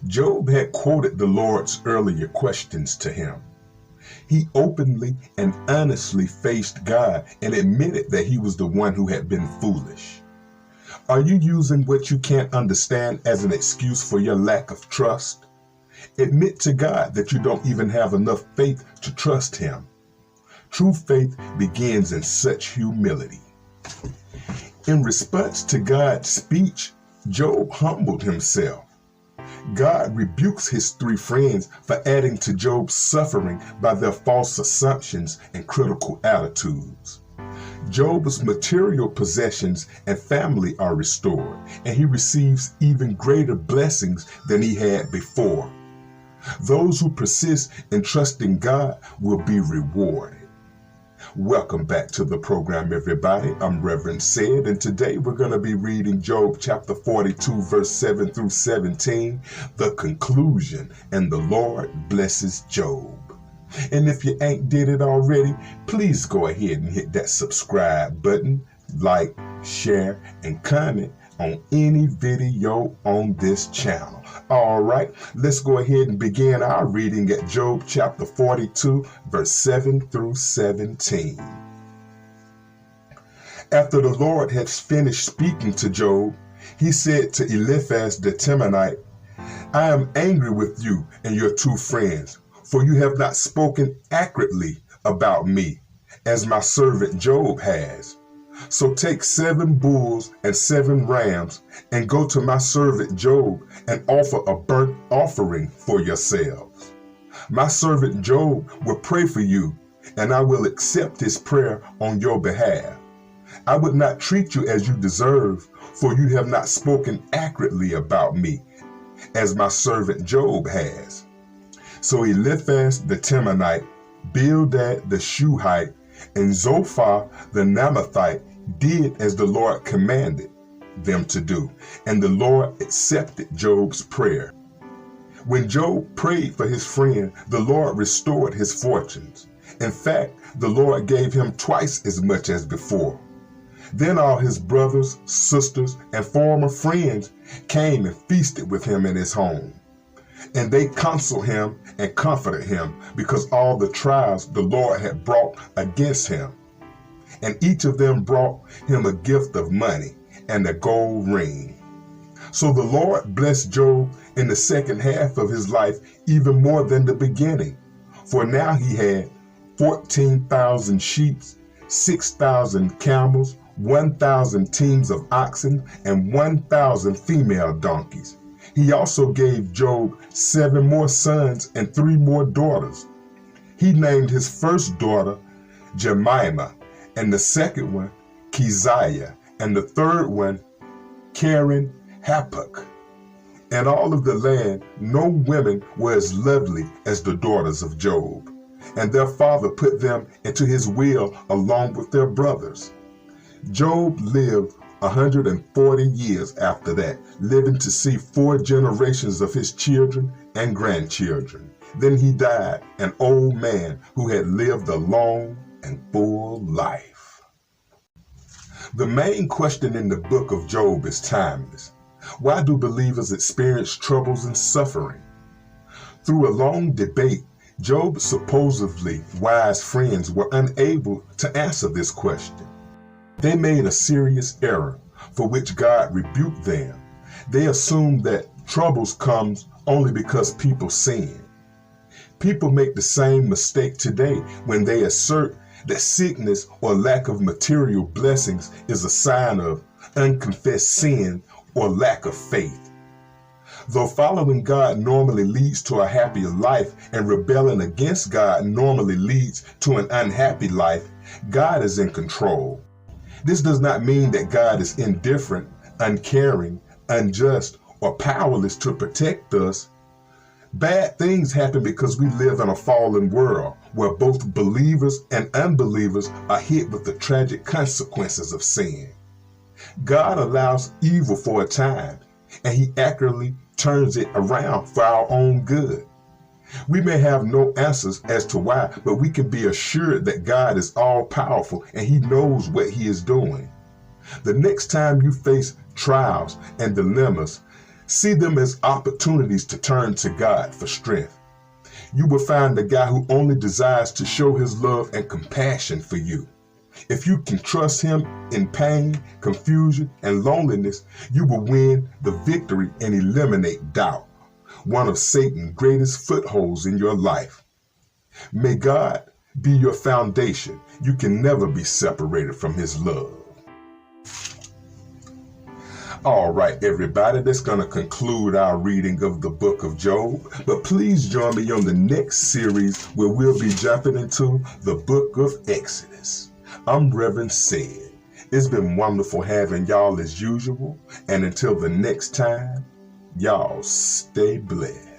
Job had quoted the Lord's earlier questions to him. He openly and honestly faced God and admitted that he was the one who had been foolish. Are you using what you can't understand as an excuse for your lack of trust? Admit to God that you don't even have enough faith to trust him. True faith begins in such humility. In response to God's speech, Job humbled himself. God rebukes his three friends for adding to Job's suffering by their false assumptions and critical attitudes. Job's material possessions and family are restored, and he receives even greater blessings than he had before. Those who persist in trusting God will be rewarded. Welcome back to the program, everybody. I'm Reverend Ced, and today we're going to be reading Job chapter 42, verse 7 through 17, the conclusion, and the Lord blesses Job. And if you ain't did it already, please go ahead and hit that subscribe button, like, share, and comment on any video on this channel. All right, let's go ahead and begin our reading at Job chapter 42, verse 7 through 17. After the Lord had finished speaking to Job, he said to Eliphaz the Temanite, I am angry with you and your two friends, for you have not spoken accurately about me, as my servant Job has. So take 7 bulls and 7 rams, and go to my servant Job and offer a burnt offering for yourselves. My servant Job will pray for you, and I will accept his prayer on your behalf. I would not treat you as you deserve, for you have not spoken accurately about me, as my servant Job has. So Eliphaz the Temanite, Bildad the Shuhite, and Zophar the Naamathite did as the Lord commanded them to do, and the Lord accepted Job's prayer. When Job prayed for his friend, the Lord restored his fortunes. In fact, the Lord gave him twice as much as before. Then all his brothers, sisters, and former friends came and feasted with him in his home. And they counseled him and comforted him because all the trials the Lord had brought against him. And each of them brought him a gift of money and a gold ring. So the Lord blessed Job in the second half of his life even more than the beginning. For now he had 14,000 sheep, 6,000 camels, 1,000 teams of oxen, and 1,000 female donkeys. He also gave Job 7 more sons and 3 more daughters. He named his first daughter Jemimah, and the second one Keziah, and the third one Karen Hapuk. And all of the land, no women were as lovely as the daughters of Job. And their father put them into his will along with their brothers. Job lived 140 years after that, living to see 4 generations of his children and grandchildren. Then he died, an old man who had lived a long and full life. The main question in the book of Job is timeless. Why do believers experience troubles and suffering? Through a long debate, Job's supposedly wise friends were unable to answer this question. They made a serious error for which God rebuked them. They assumed that troubles comes only because people sin. People make the same mistake today when they assert that sickness or lack of material blessings is a sign of unconfessed sin or lack of faith. Though following God normally leads to a happier life and rebelling against God normally leads to an unhappy life, God is in control. This does not mean that God is indifferent, uncaring, unjust, or powerless to protect us. Bad things happen because we live in a fallen world where both believers and unbelievers are hit with the tragic consequences of sin. God allows evil for a time, and he accurately turns it around for our own good. We may have no answers as to why, but we can be assured that God is all-powerful and he knows what he is doing. The next time you face trials and dilemmas, See them as opportunities to turn to God for strength. You will find a guy who only desires to show his love and compassion for you. If you can trust him in pain, confusion, and loneliness, you will win the victory and eliminate doubt, one of Satan's greatest footholds in your life. May God be your foundation. You can never be separated from his love. All right, everybody, that's going to conclude our reading of the book of Job. But please join me on the next series where we'll be jumping into the book of Exodus. I'm Reverend Ced. It's been wonderful having y'all as usual. And until the next time, y'all stay blessed.